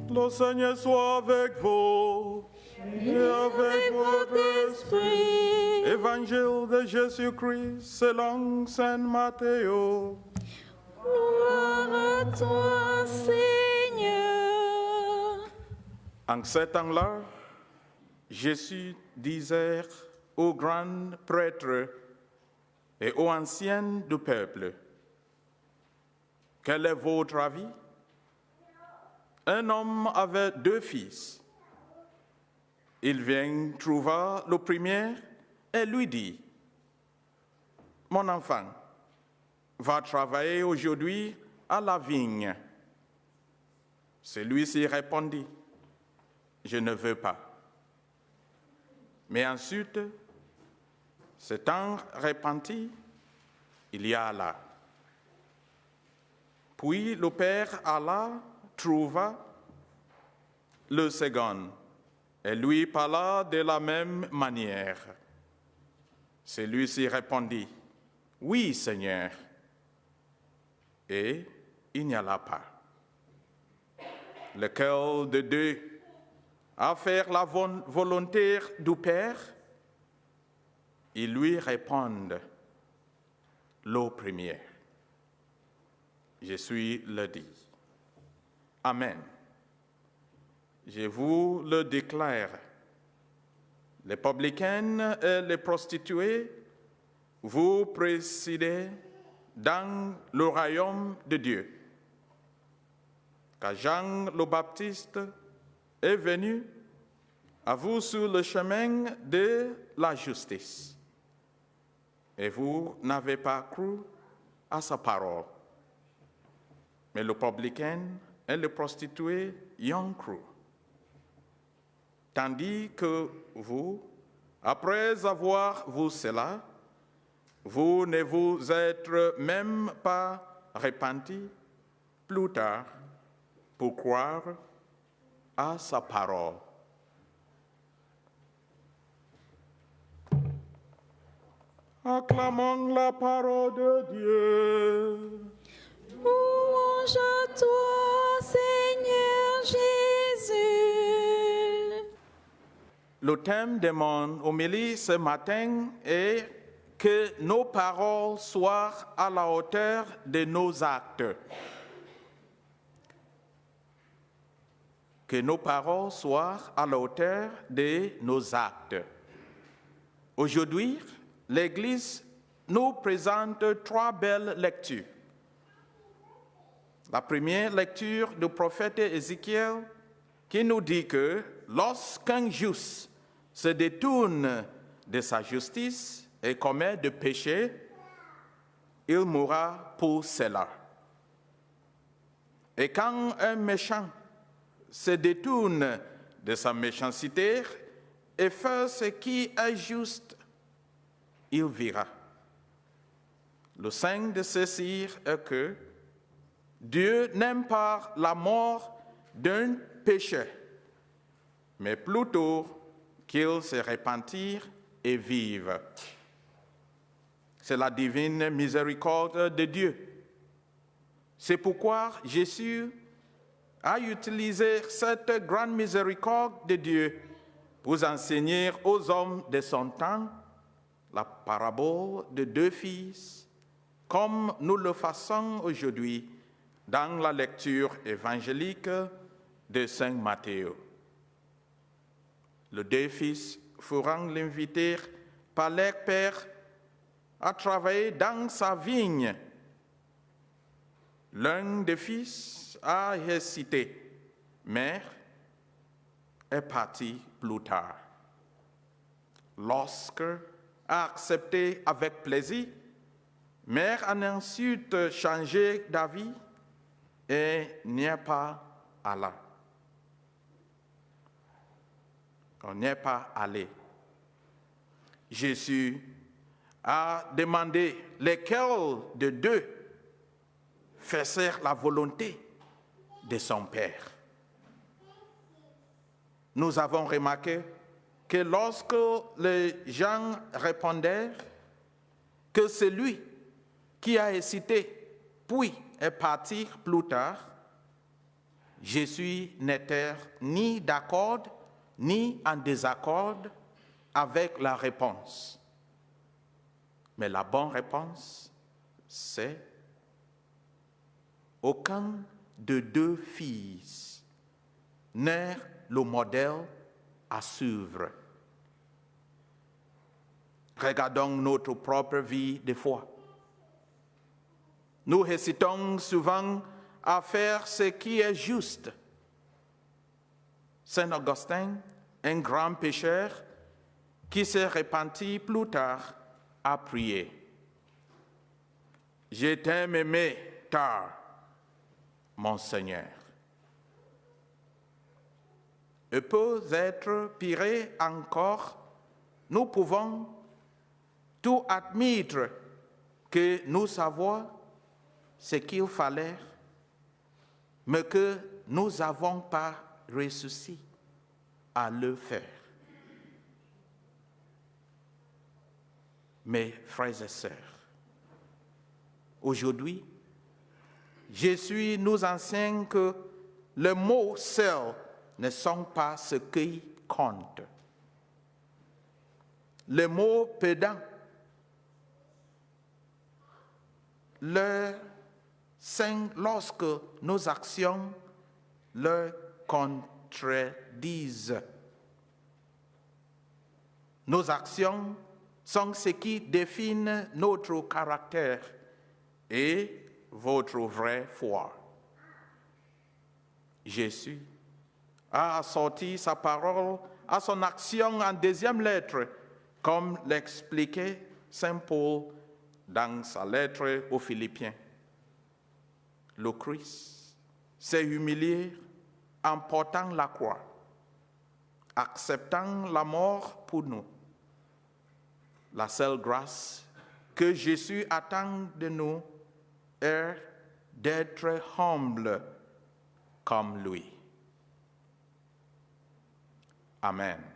Le Seigneur soit avec vous et avec votre esprit. Évangile de Jésus-Christ selon Saint Matthéo. Gloire à toi, Seigneur. En ce temps-là, Jésus disait aux grands prêtres et aux anciens du peuple, « Quel est votre avis? Un homme avait 2 fils. Il vient trouver le premier et lui dit, « Mon enfant, va travailler aujourd'hui à la vigne. » Celui-ci répondit, « Je ne veux pas. » Mais ensuite, s'étant repenti, il y alla. Puis le père alla, trouva le second et lui parla de la même manière. Celui-ci répondit, « Oui, Seigneur. » Et il n'y alla pas. Lequel de deux a fait la volonté du Père? Ils lui répondent, le premier. Je suis le dit. Amen. Je vous le déclare. Les publicains et les prostituées, vous présidez dans le royaume de Dieu. Quand Jean le Baptiste est venu à vous sur le chemin de la justice, et vous n'avez pas cru à sa parole. Mais le publicain et le prostitué y ont cru. Tandis que vous, après avoir vu cela, vous ne vous êtes même pas repentis plus tard pour croire à sa parole. Acclamons la parole de Dieu. Louange à toi, Seigneur Jésus. Le thème de mon homélie ce matin est que nos paroles soient à la hauteur de nos actes. Que nos paroles soient à la hauteur de nos actes. Aujourd'hui, l'Église nous présente 3 belles lectures. La première lecture du prophète Ézéchiel qui nous dit que lorsqu'un juste se détourne de sa justice et commet des péchés, il mourra pour cela. Et quand un méchant se détourne de sa méchanceté et fait ce qui est juste, il vivra. Le signe de ceci est que Dieu n'aime pas la mort d'un pécheur, mais plutôt qu'il se repentire et vive. C'est la divine miséricorde de Dieu. C'est pourquoi Jésus a utilisé cette grande miséricorde de Dieu pour enseigner aux hommes de son temps la parabole de 2 fils, comme nous le faisons aujourd'hui dans la lecture évangélique de Saint Matthéo. Les 2 fils furent invités par leur père à travailler dans sa vigne. L'un des fils a hésité, mais est parti plus tard. Lorsque a accepté avec plaisir, mais a ensuite changé d'avis et n'y est pas allé. On n'y est pas allé. Jésus a demandé lequel de deux faisait la volonté de son Père. Nous avons remarqué que lorsque les gens répondaient que celui qui a hésité puis est parti plus tard, Jésus n'était ni d'accord ni en désaccord avec la réponse. Mais la bonne réponse, c'est aucun de deux fils n'est le modèle à suivre. Regardons notre propre vie de foi. Nous hésitons souvent à faire ce qui est juste. Saint Augustin, un grand pécheur qui s'est repenti plus tard, a prié. Je t'aime aimé tard, mon Seigneur. Et peut-être pire encore, nous pouvons tout admettre que nous savons ce qu'il fallait, mais que nous n'avons pas réussi à le faire. Mes frères et sœurs, aujourd'hui, Jésus nous enseigne que les mots seuls ne sont pas ce qui compte. Les mots pédants, lorsque nos actions le contredisent. Nos actions sont ce qui définit notre caractère et votre vraie foi. Jésus a assorti sa parole à son action en deuxième lettre, comme l'expliquait Saint Paul dans sa lettre aux Philippiens. Le Christ s'est humilié en portant la croix, acceptant la mort pour nous. La seule grâce que Jésus attend de nous est d'être humble comme lui. Amen.